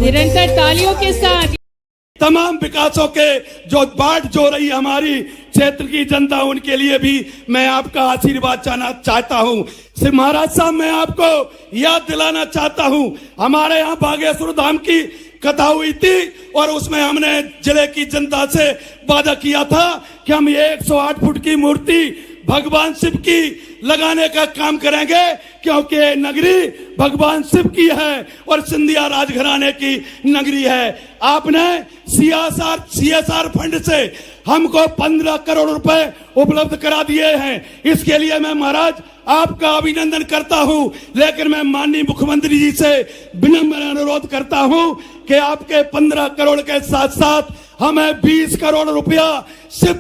निरंतर तालियों के साथ तमाम विकासों के जो बाट जो रही हमारी क्षेत्र की जनता, उनके लिए भी मैं आपका आशीर्वाद चाहता हूं। श्री महाराज साहब, मैं आपको याद दिलाना चाहता हूं, हमारे यहाँ बागेश्वर धाम की कथा हुई थी और उसमें हमने जिले की जनता से वादा किया था कि हम ये 108 फुट की मूर्ति भगवान शिव की लगाने का काम करेंगे, क्योंकि नगरी भगवान शिव की है और सिंधिया राजघराने की नगरी है। आपने सीएसआर फंड से हमको 15 करोड़ रुपए उपलब्ध करा दिए हैं। इसके लिए मैं महाराज आपका अभिनंदन करता हूं, लेकिन मैं माननीय मुख्यमंत्री जी से विनम्र अनुरोध करता हूं कि आपके 15 करोड़ के साथ साथ हमें 20 करोड़ रुपया शिव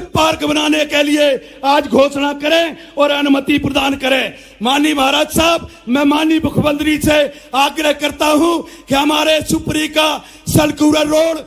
पार्क बनाने के लिए आज घोषणा करें और अनुमति प्रदान करें। माननीय महाराज साहब, मैं माननीय मुख्यमंत्री से आग्रह करता हूं कि हमारे सुपरी का सलकूरा रोड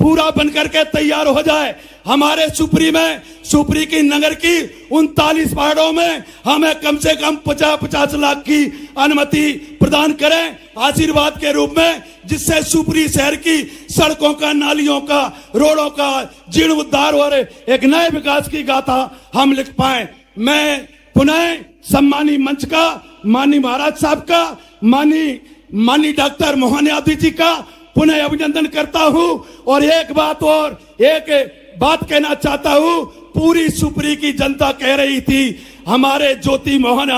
पूरा बनकर के तैयार हो जाए। हमारे सुपरी की नगर की 39 वार्डों में हमें कम से कम 50-50 लाख की अनुमति प्रदान करें आशीर्वाद के रूप में, जिससे सुपरी शहर की सड़कों का, नालियों का, रोडों का जीर्णोद्धार और एक नए विकास की गाथा हम लिख पाए। मैं पुनः सम्मानी मंच का, माननीय महाराज साहब का, माननीय डॉक्टर मोहन यादव जी का पुनः अभिनंदन करता हूं और एक बात कहना चाहता हूं। पूरी सुपरी की जनता कह रही थी हमारे ज्योति मोहन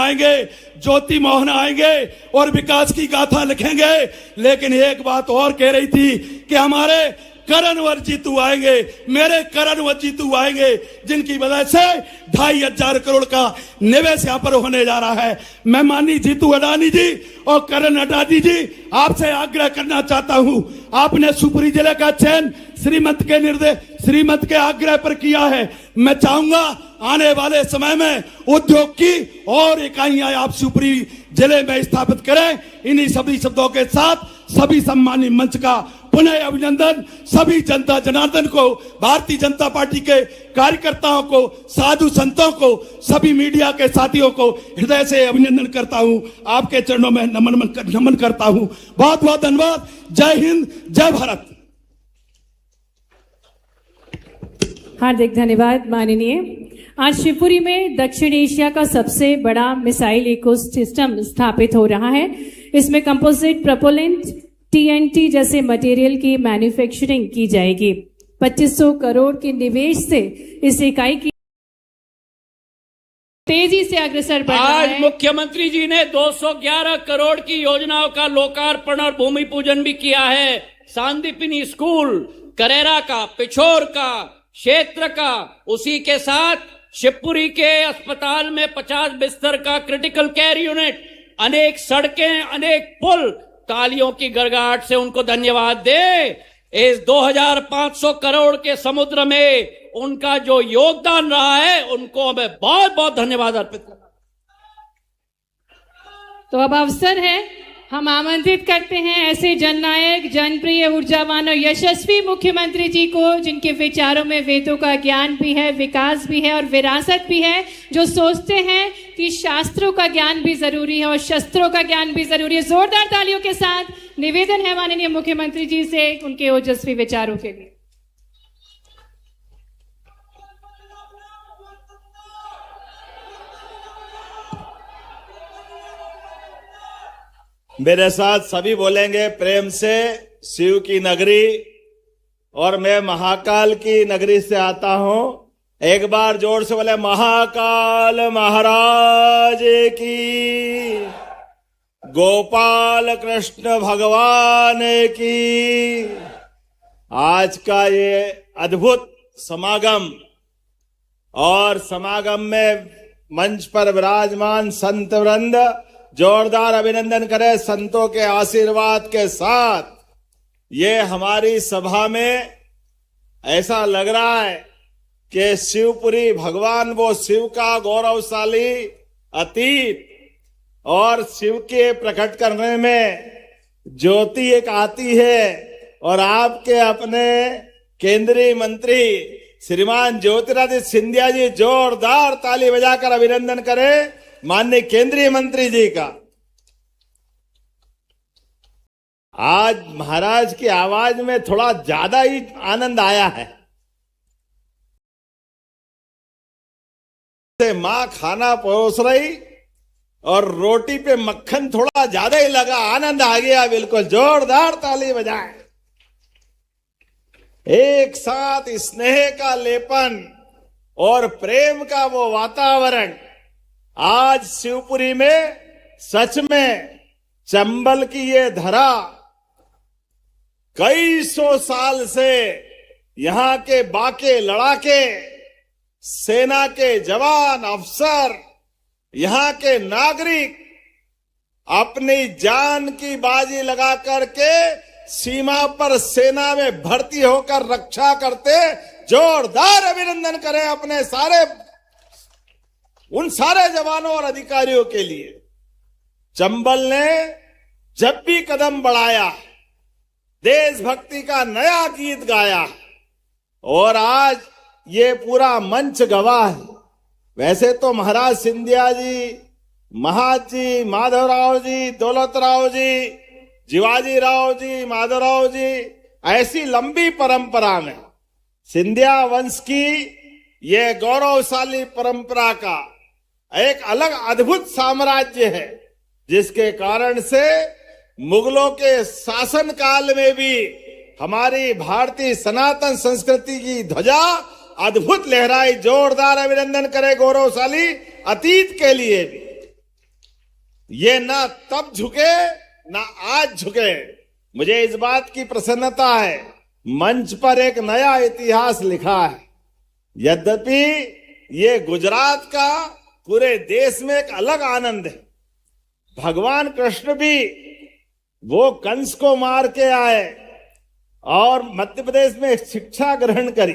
आएंगे और विकास की गाथा लिखेंगे, लेकिन एक बात और कह रही थी कि हमारे करणवर जीतू आएंगे, मेरे करणवर जीतू आएंगे, जिनकी वजह से 2500 करोड़ का निवेश यहाँ पर होने जा रहा है। मैं माननीय जीतू अडानी जी और करण अडानी जी आपसे आग्रह करना चाहता हूँ, आपने सुपरी जिले का चयन श्रीमत के आग्रह पर किया है। मैं चाहूंगा आने वाले समय में उद्योग की और इकाइयां आप सुपरी जिले में स्थापित करें। इन्हीं सभी शब्दों के साथ सभी सम्मानित मंच का पुनः अभिनंदन, सभी जनता जनार्दन को, भारतीय जनता पार्टी के कार्यकर्ताओं को, साधु संतों को, सभी मीडिया के साथियों को हृदय से अभिनंदन करता हूं, आपके चरणों में नमन करता हूं। बहुत बहुत धन्यवाद। जय हिंद, जय भारत। हार्दिक धन्यवाद माननीय। आज शिवपुरी में दक्षिण एशिया का सबसे बड़ा मिसाइल इकोसिस्टम स्थापित हो रहा है। इसमें कंपोजिट प्रोपेलेंट TNT जैसे मटेरियल की मैन्युफैक्चरिंग की जाएगी। 2500 करोड़ के निवेश से इस इकाई की तेजी से अग्रसर बढ़ रहा है। आज मुख्यमंत्री जी ने 211 करोड़ की योजनाओं का लोकार्पण और भूमि पूजन भी किया है। सांदीपनी स्कूल, करेरा का, पिछोर का, क्षेत्र का, उसी के साथ शिवपुरी के अस्पताल में 50 बिस्तर का क्रिटिकल केयर यूनिट, अनेक सड़कें, अनेक पुल। तालियों की गड़गड़ाहट से उनको धन्यवाद दे। इस 2500 करोड़ के समुद्र में उनका जो योगदान रहा है, उनको हमें बहुत बहुत धन्यवाद अर्पित करना। तो अब अवसर है, हम आमंत्रित करते हैं ऐसे जननायक, जनप्रिय, ऊर्जावान और यशस्वी मुख्यमंत्री जी को, जिनके विचारों में वेदों का ज्ञान भी है, विकास भी है और विरासत भी है, जो सोचते हैं कि शास्त्रों का ज्ञान भी जरूरी है और शस्त्रों का ज्ञान भी जरूरी है। जोरदार तालियों के साथ निवेदन है माननीय मुख्यमंत्री जी से उनके ओजस्वी विचारों के लिए। मेरे साथ सभी बोलेंगे प्रेम से, शिव की नगरी, और मैं महाकाल की नगरी से आता हूं। एक बार जोर से बोले, महाकाल महाराज की, गोपाल कृष्ण भगवान की। आज का ये अद्भुत समागम और समागम में मंच पर विराजमान संत वृंद, जोरदार अभिनंदन करें संतों के आशीर्वाद के साथ। ये हमारी सभा में ऐसा लग रहा है कि शिवपुरी भगवान, वो शिव का गौरवशाली अतीत और शिव के प्रकट करने में ज्योति एक आती है, और आपके अपने केंद्रीय मंत्री श्रीमान ज्योतिरादित्य सिंधिया जी, जोरदार ताली बजाकर अभिनंदन करें माननीय केंद्रीय मंत्री जी का। आज महाराज की आवाज में थोड़ा ज्यादा ही आनंद आया है। मां खाना परोस रही और रोटी पे मक्खन थोड़ा ज्यादा ही लगा, आनंद आ गया बिल्कुल। जोरदार ताली बजाएं। एक साथ स्नेह का लेपन और प्रेम का वो वातावरण आज शिवपुरी में सच में चंबल की ये धरा कई सौ साल से यहां के बाके लड़ाके, सेना के जवान अफसर, यहां के नागरिक अपनी जान की बाजी लगा करके सीमा पर सेना में भर्ती होकर रक्षा करते। जोरदार अभिनंदन करें अपने उन सारे जवानों और अधिकारियों के लिए। चंबल ने जब भी कदम बढ़ाया, देशभक्ति का नया गीत गाया और आज ये पूरा मंच गवाह है। वैसे तो महाराज सिंधिया जी, महाजी, माधवराव जी, दौलतराव जी, जीवाजी राव जी, माधवराव जी, ऐसी लंबी परंपरा में सिंधिया वंश की ये गौरवशाली परंपरा का एक अलग अद्भुत साम्राज्य है, जिसके कारण से मुगलों के शासन काल में भी हमारी भारतीय सनातन संस्कृति की ध्वजा अद्भुत लहराई। जोरदार अभिनंदन करे गौरवशाली अतीत के लिए भी। ये ना तब झुके ना आज झुके। मुझे इस बात की प्रसन्नता है, मंच पर एक नया इतिहास लिखा है। यद्यपि ये गुजरात का पूरे देश में एक अलग आनंद है। भगवान कृष्ण भी वो कंस को मार के आए और मध्य प्रदेश में शिक्षा ग्रहण करी,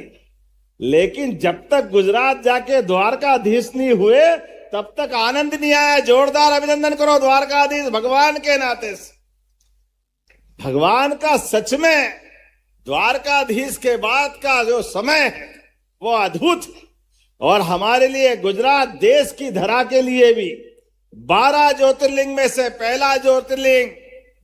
लेकिन जब तक गुजरात जाके द्वारकाधीश नहीं हुए तब तक आनंद नहीं आया। जोरदार अभिनंदन करो द्वारकाधीश भगवान के नाते से। भगवान का सच में द्वारकाधीश के बाद का जो समय है वो अद्भुत है। और हमारे लिए गुजरात देश की धरा के लिए भी 12 ज्योतिर्लिंग में से पहला ज्योतिर्लिंग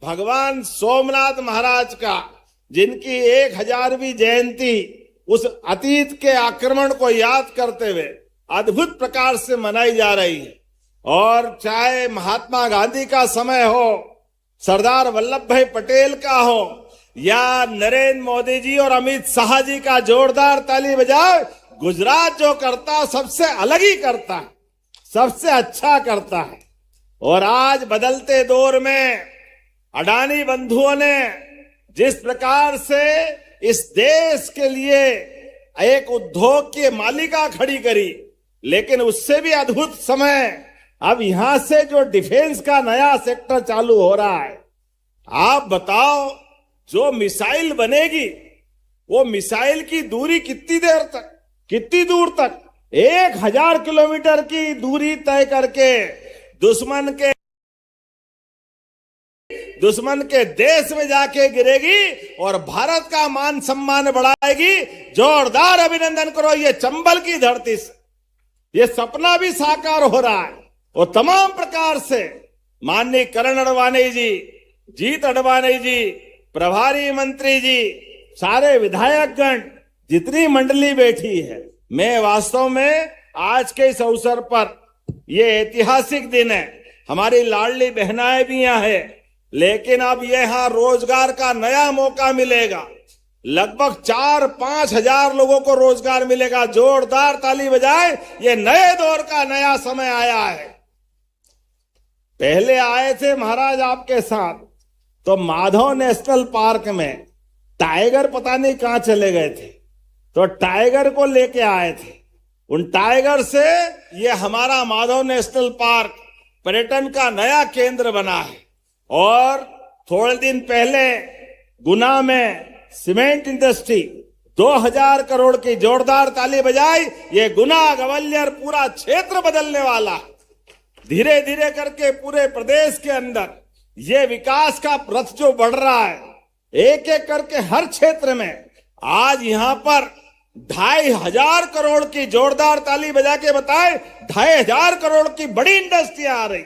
भगवान सोमनाथ महाराज का, जिनकी 1000वीं जयंती उस अतीत के आक्रमण को याद करते हुए अद्भुत प्रकार से मनाई जा रही है। और चाहे महात्मा गांधी का समय हो, सरदार वल्लभ भाई पटेल का हो, या नरेंद्र मोदी जी और अमित शाह जी का, जोरदार ताली बजाओ। गुजरात जो करता सबसे अलग ही करता है, सबसे अच्छा करता है। और आज बदलते दौर में अडानी बंधुओं ने जिस प्रकार से इस देश के लिए एक उद्योग की मालिका खड़ी करी, लेकिन उससे भी अद्भुत समय अब यहां से जो डिफेंस का नया सेक्टर चालू हो रहा है। आप बताओ, जो मिसाइल बनेगी वो मिसाइल की दूरी कितनी देर तक, कितनी दूर तक, 1000 किलोमीटर की दूरी तय करके दुश्मन के देश में जाके गिरेगी और भारत का मान सम्मान बढ़ाएगी। जोरदार अभिनंदन करो। ये चंबल की धरती से ये सपना भी साकार हो रहा है। और तमाम प्रकार से माननीय करण अडवाणी जी, जीत अडवाणी जी, प्रभारी मंत्री जी, सारे विधायकगण, जितनी मंडली बैठी है, मैं वास्तव में आज के इस अवसर पर, ये ऐतिहासिक दिन है, हमारी लाडली बहनाएं भी यहाँ है, लेकिन अब यहाँ रोजगार का नया मौका मिलेगा। लगभग 4-5 हजार लोगों को रोजगार मिलेगा। जोरदार ताली बजाए। ये नए दौर का नया समय आया है। पहले आए थे महाराज आपके साथ तो माधव नेशनल पार्क में टाइगर पता नहीं कहां चले गए थे, तो टाइगर को लेके आए थे। उन टाइगर से ये हमारा माधव नेशनल पार्क पर्यटन का नया केंद्र बना है। और थोड़े दिन पहले गुना में सीमेंट इंडस्ट्री 2000 करोड़ की, जोरदार ताली बजाई। ये गुना ग्वालियर पूरा क्षेत्र बदलने वाला, धीरे धीरे करके पूरे प्रदेश के अंदर ये विकास का रथ जो बढ़ रहा है, एक एक करके हर क्षेत्र में। आज यहां पर 2500 करोड़ की, जोरदार ताली बजा के बताए, 2500 करोड़ की बड़ी इंडस्ट्री आ रही।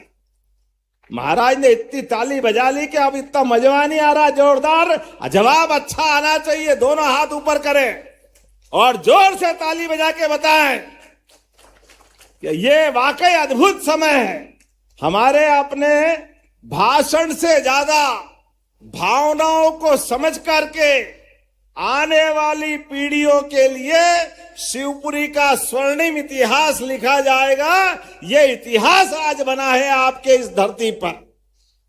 महाराज ने इतनी ताली बजा ली कि अब इतना मजा नहीं आ रहा, जोरदार जवाब अच्छा आना चाहिए। दोनों हाथ ऊपर करें और जोर से ताली बजा के बताएं कि ये वाकई अद्भुत समय है। हमारे अपने भाषण से ज्यादा भावनाओं को समझ करके आने वाली पीढ़ियों के लिए शिवपुरी का स्वर्णिम इतिहास लिखा जाएगा। ये इतिहास आज बना है आपके इस धरती पर।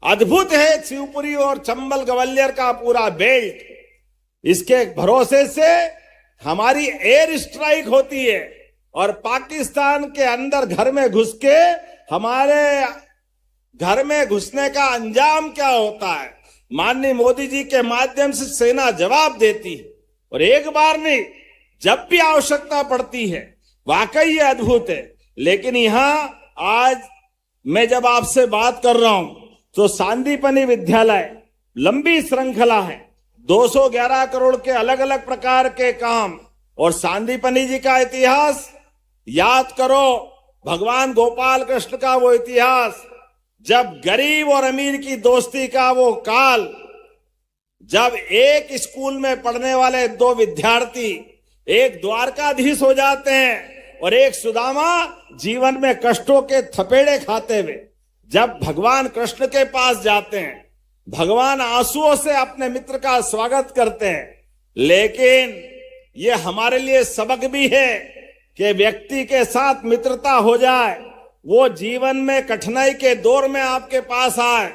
अद्भुत है शिवपुरी और चंबल ग्वालियर का पूरा बेल्ट। इसके भरोसे से हमारी एयर स्ट्राइक होती है और पाकिस्तान के अंदर घर में घुस के हमारे घर में घुसने का अंजाम क्या होता है, माननीय मोदी जी के माध्यम से सेना जवाब देती है और एक बार नहीं, जब भी आवश्यकता पड़ती है। वाकई ये अद्भुत है। लेकिन यहां आज मैं जब आपसे बात कर रहा हूं तो सांदीपनि विद्यालय लंबी श्रृंखला है, 211 करोड़ के अलग अलग प्रकार के काम और सांदीपनि जी का इतिहास याद करो। भगवान गोपाल कृष्ण का वो इतिहास, जब गरीब और अमीर की दोस्ती का वो काल, जब एक स्कूल में पढ़ने वाले 2 विद्यार्थी एक द्वारकाधीश हो जाते हैं और एक सुदामा जीवन में कष्टों के थपेड़े खाते हुए जब भगवान कृष्ण के पास जाते हैं, भगवान आंसुओं से अपने मित्र का स्वागत करते हैं। लेकिन ये हमारे लिए सबक भी है कि व्यक्ति के साथ मित्रता हो जाए, वो जीवन में कठिनाई के दौर में आपके पास आए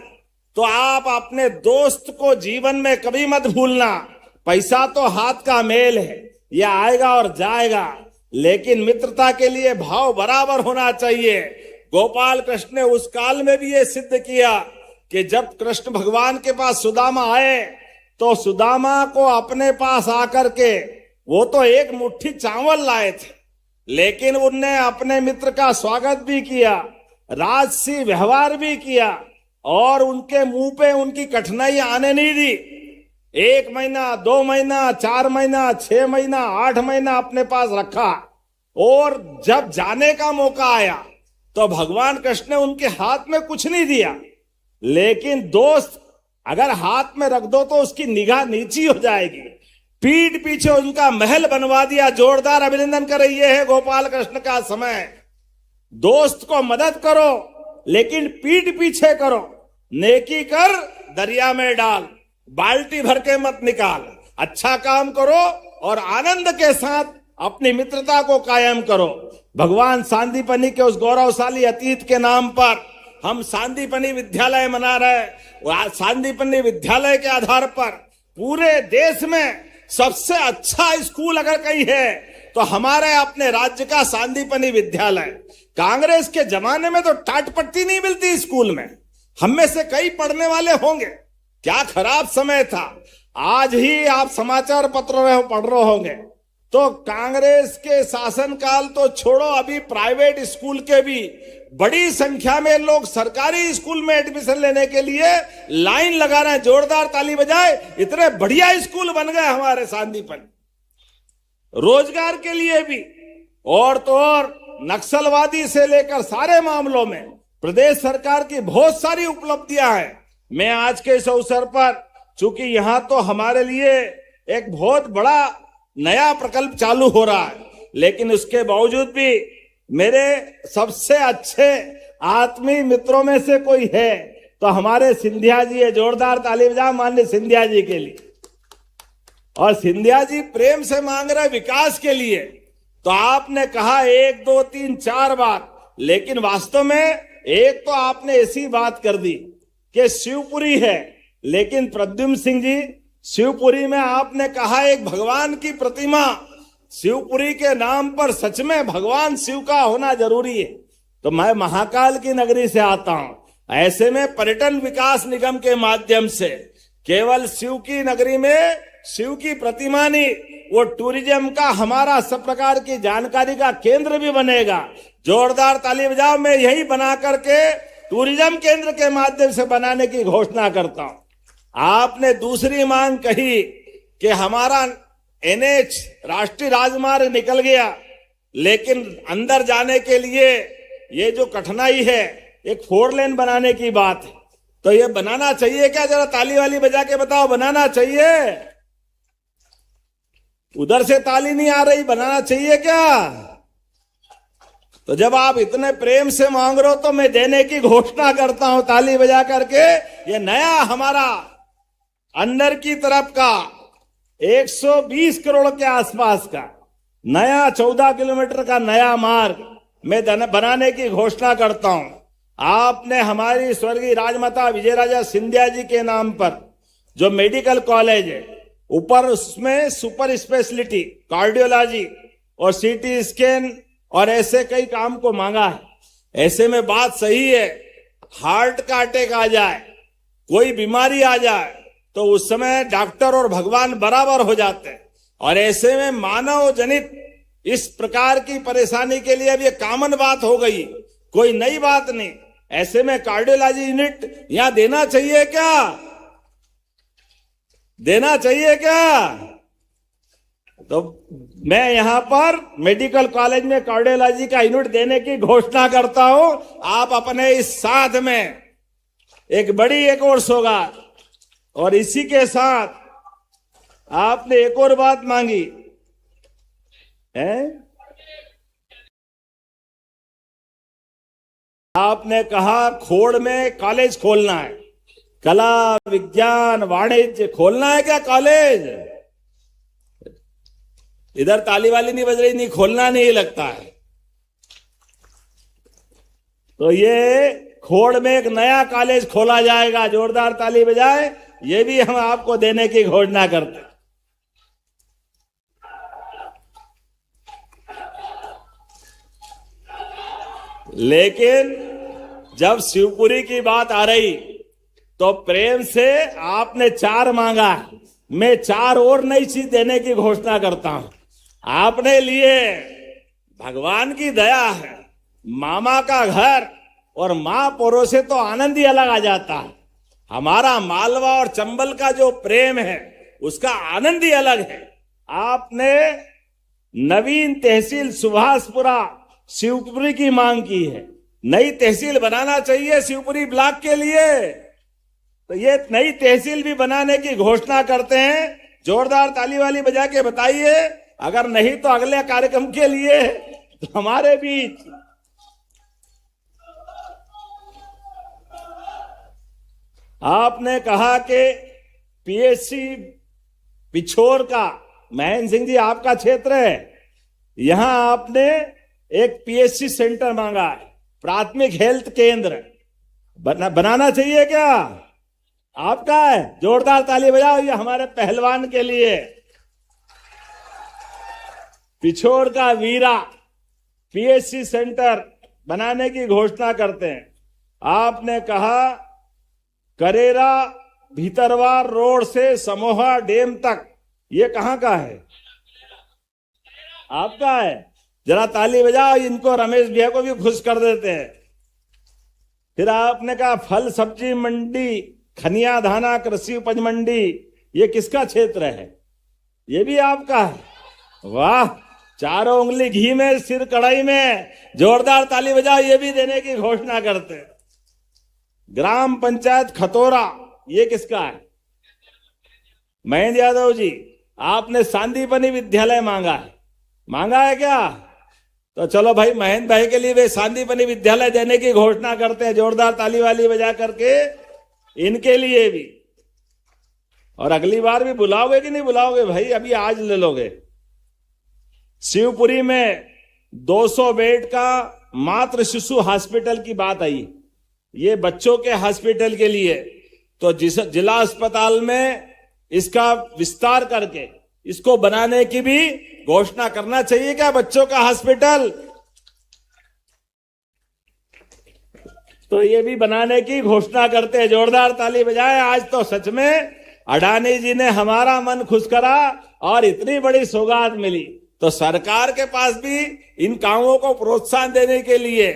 तो आप अपने दोस्त को जीवन में कभी मत भूलना। पैसा तो हाथ का मेल है, ये आएगा और जाएगा, लेकिन मित्रता के लिए भाव बराबर होना चाहिए। गोपाल कृष्ण ने उस काल में भी ये सिद्ध किया कि जब कृष्ण भगवान के पास सुदामा आए तो सुदामा को अपने पास आकर के वो तो एक मुट्ठी चावल लाए थे, लेकिन उनने अपने मित्र का स्वागत भी किया, राजसी व्यवहार भी किया और उनके मुंह पे उनकी कठिनाई आने नहीं दी। 1 महीना, 2 महीना, 4 महीना, 6 महीना, 8 महीना अपने पास रखा और जब जाने का मौका आया तो भगवान कृष्ण ने उनके हाथ में कुछ नहीं दिया। लेकिन दोस्त अगर हाथ में रख दो तो उसकी निगाह नीची हो जाएगी। पीठ पीछे उनका महल बनवा दिया। जोरदार अभिनंदन करें, ये है गोपाल कृष्ण का समय। दोस्त को मदद करो लेकिन पीठ पीछे करो। नेकी कर दरिया में डाल, बाल्टी भर के मत निकाल। अच्छा काम करो और आनंद के साथ अपनी मित्रता को कायम करो। भगवान सांदीपनि के उस गौरवशाली अतीत के नाम पर हम सांदीपनि विद्यालय मना रहे। सांदीपनि विद्यालय के आधार पर पूरे देश में सबसे अच्छा स्कूल अगर कहीं है तो हमारे अपने राज्य का सांदीपनि विद्यालय। कांग्रेस के जमाने में तो टाट पट्टी नहीं मिलती स्कूल में, हम में से कई पढ़ने वाले होंगे। क्या खराब समय था। आज ही आप समाचार पत्रों में पढ़ रहे होंगे तो कांग्रेस के शासनकाल तो छोड़ो, अभी प्राइवेट स्कूल के भी बड़ी संख्या में लोग सरकारी स्कूल में एडमिशन लेने के लिए लाइन लगा रहे हैं। जोरदार ताली बजाए, इतने बढ़िया स्कूल बन गए हमारे सांदीपनि। रोजगार के लिए भी और तो और नक्सलवादी से लेकर सारे मामलों में प्रदेश सरकार की बहुत सारी उपलब्धियां हैं। मैं आज के इस अवसर पर, चूंकि यहां तो हमारे लिए एक बहुत बड़ा नया प्रकल्प चालू हो रहा है, लेकिन उसके बावजूद भी मेरे सबसे अच्छे आत्मीय मित्रों में से कोई है तो हमारे सिंधिया जी है। जोरदार ताली बजा माननीय सिंधिया जी के लिए। और सिंधिया जी प्रेम से मांग रहे विकास के लिए, तो आपने कहा 1, 2, 3, 4 बार, लेकिन वास्तव में एक तो आपने ऐसी बात कर दी कि शिवपुरी है, लेकिन प्रद्युम्न सिंह जी शिवपुरी में आपने कहा एक भगवान की प्रतिमा। शिवपुरी के नाम पर सच में भगवान शिव का होना जरूरी है। तो मैं महाकाल की नगरी से आता हूं। ऐसे में पर्यटन विकास निगम के माध्यम से केवल शिव की नगरी में शिव की प्रतिमा नहीं, वो टूरिज्म का हमारा सब प्रकार की जानकारी का केंद्र भी बनेगा। जोरदार ताली बजाओ। मैं यही बना करके टूरिज्म केंद्र के माध्यम से बनाने की घोषणा करता हूं। आपने दूसरी मांग कही कि हमारा NH राष्ट्रीय राजमार्ग निकल गया, लेकिन अंदर जाने के लिए ये जो कठिनाई है, एक 4 लेन बनाने की बात है। तो ये बनाना चाहिए क्या? जरा ताली वाली बजा के बताओ, बनाना चाहिए? उधर से ताली नहीं आ रही, बनाना चाहिए क्या? तो जब आप इतने प्रेम से मांग रहे हो तो मैं देने की घोषणा करता हूं ताली बजा करके। ये नया हमारा अंदर की तरफ का 120 करोड़ के आसपास का नया 14 किलोमीटर का नया मार्ग मैं बनाने की घोषणा करता हूं। आपने हमारी स्वर्गीय राजमाता विजयराजा सिंधिया जी के नाम पर जो मेडिकल कॉलेज है, ऊपर उसमें सुपर स्पेशलिटी, कार्डियोलॉजी और सीटी स्कैन और ऐसे कई काम को मांगा है। ऐसे में बात सही है, हार्ट का अटैक आ जाए, कोई बीमारी आ जाए तो उस समय डॉक्टर और भगवान बराबर हो जाते हैं। और ऐसे में मानव जनित इस प्रकार की परेशानी के लिए अब ये कॉमन बात हो गई, कोई नई बात नहीं। ऐसे में कार्डियोलॉजी यूनिट यहां देना चाहिए क्या? देना चाहिए क्या? तो मैं यहां पर मेडिकल कॉलेज में कार्डियोलॉजी का यूनिट देने की घोषणा करता हूं। आप अपने इस साथ में एक बड़ी एक और सौगात, और इसी के साथ आपने एक और बात मांगी है, आपने कहा खोड़ में कॉलेज खोलना है, कला विज्ञान वाणिज्य खोलना है क्या कॉलेज? इधर ताली वाली नहीं बज रही, नहीं खोलना नहीं लगता है। तो ये खोड़ में एक नया कॉलेज खोला जाएगा, जोरदार ताली बजाए। ये भी हम आपको देने की घोषणा करते हैं। लेकिन जब शिवपुरी की बात आ रही तो प्रेम से आपने 4 मांगा, मैं 4 और नई चीज देने की घोषणा करता हूं। आपने लिए, भगवान की दया है, मामा का घर और मां परोसे तो आनंद ही अलग आ जाता है। हमारा मालवा और चंबल का जो प्रेम है उसका आनंद ही अलग है। आपने नवीन तहसील सुभाषपुरा शिवपुरी की मांग की है, नई तहसील बनाना चाहिए शिवपुरी ब्लॉक के लिए, तो ये नई तहसील भी बनाने की घोषणा करते हैं। जोरदार ताली वाली बजा के बताइए, अगर नहीं तो अगले कार्यक्रम के लिए तो हमारे बीच आपने कहा कि पीएचसी पिछोर का, महेंद्र सिंह जी आपका क्षेत्र है, यहां आपने एक पीएचसी सेंटर मांगा है, प्राथमिक हेल्थ केंद्र बनाना चाहिए क्या? आपका है, जोरदार ताली बजाओ ये हमारे पहलवान के लिए। पिछोर का वीरा पीएचसी सेंटर बनाने की घोषणा करते हैं। आपने कहा करेरा भीतरवार रोड से समोहा डैम तक, ये कहां का है? आपका है, जरा ताली बजाओ, इनको रमेश भैया को भी खुश कर देते हैं। फिर आपने कहा फल सब्जी मंडी खनिया धाना कृषि उपज मंडी, ये किसका क्षेत्र है? ये भी आपका है। वाह, 4 उंगली घी में सिर कढ़ाई में, जोरदार ताली बजाओ, ये भी देने की घोषणा करते हैं। ग्राम पंचायत खतौरा, ये किसका है? महेंद्र यादव जी, आपने सांदीपनी विद्यालय मांगा है, मांगा है क्या? तो चलो भाई, महेंद्र भाई के लिए वे सांदीपनी विद्यालय देने की घोषणा करते हैं, जोरदार ताली वाली बजा करके इनके लिए भी। और अगली बार भी बुलाओगे कि नहीं बुलाओगे भाई? अभी आज ले लोगे। शिवपुरी में 200 बेड का मातृ शिशु हॉस्पिटल की बात आई, ये बच्चों के हॉस्पिटल के लिए, तो जिला अस्पताल में इसका विस्तार करके इसको बनाने की भी घोषणा करना चाहिए क्या? बच्चों का हॉस्पिटल, तो ये भी बनाने की घोषणा करते हैं। जोरदार ताली बजाए। आज तो सच में अडानी जी ने हमारा मन खुश करा और इतनी बड़ी सौगात मिली। तो सरकार के पास भी इन कामों को प्रोत्साहन देने के लिए,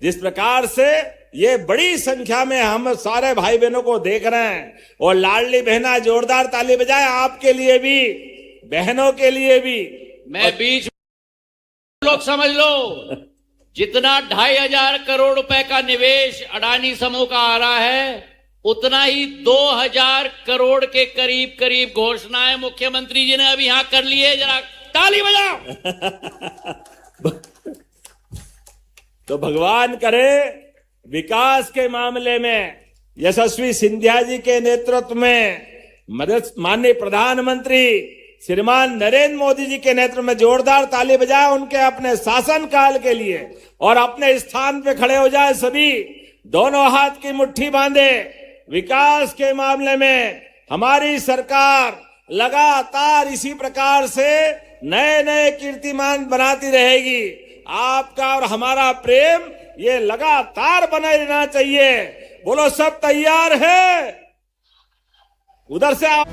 जिस प्रकार से ये बड़ी संख्या में हम सारे भाई बहनों को देख रहे हैं, और लाडली बहना, जोरदार ताली बजाए आपके लिए भी, बहनों के लिए भी। मैं बीच में लोग समझ लो, जितना 2500 करोड़ रुपए का निवेश अडानी समूह का आ रहा है, उतना ही 2000 करोड़ के करीब करीब घोषणाएं मुख्यमंत्री जी ने अभी यहां कर ली है। जरा ताली बजाओ। तो भगवान करे विकास के मामले में यशस्वी सिंधिया जी के नेतृत्व में माननीय प्रधानमंत्री श्रीमान नरेंद्र मोदी जी के नेतृत्व में जोरदार ताली बजाए उनके अपने शासन काल के लिए, और अपने स्थान पे खड़े हो जाए सभी, दोनों हाथ की मुट्ठी बांधे। विकास के मामले में हमारी सरकार लगातार इसी प्रकार से नए नए कीर्तिमान बनाती रहेगी। आपका और हमारा प्रेम ये लगातार बना रहना चाहिए। बोलो, सब तैयार है? उधर से आप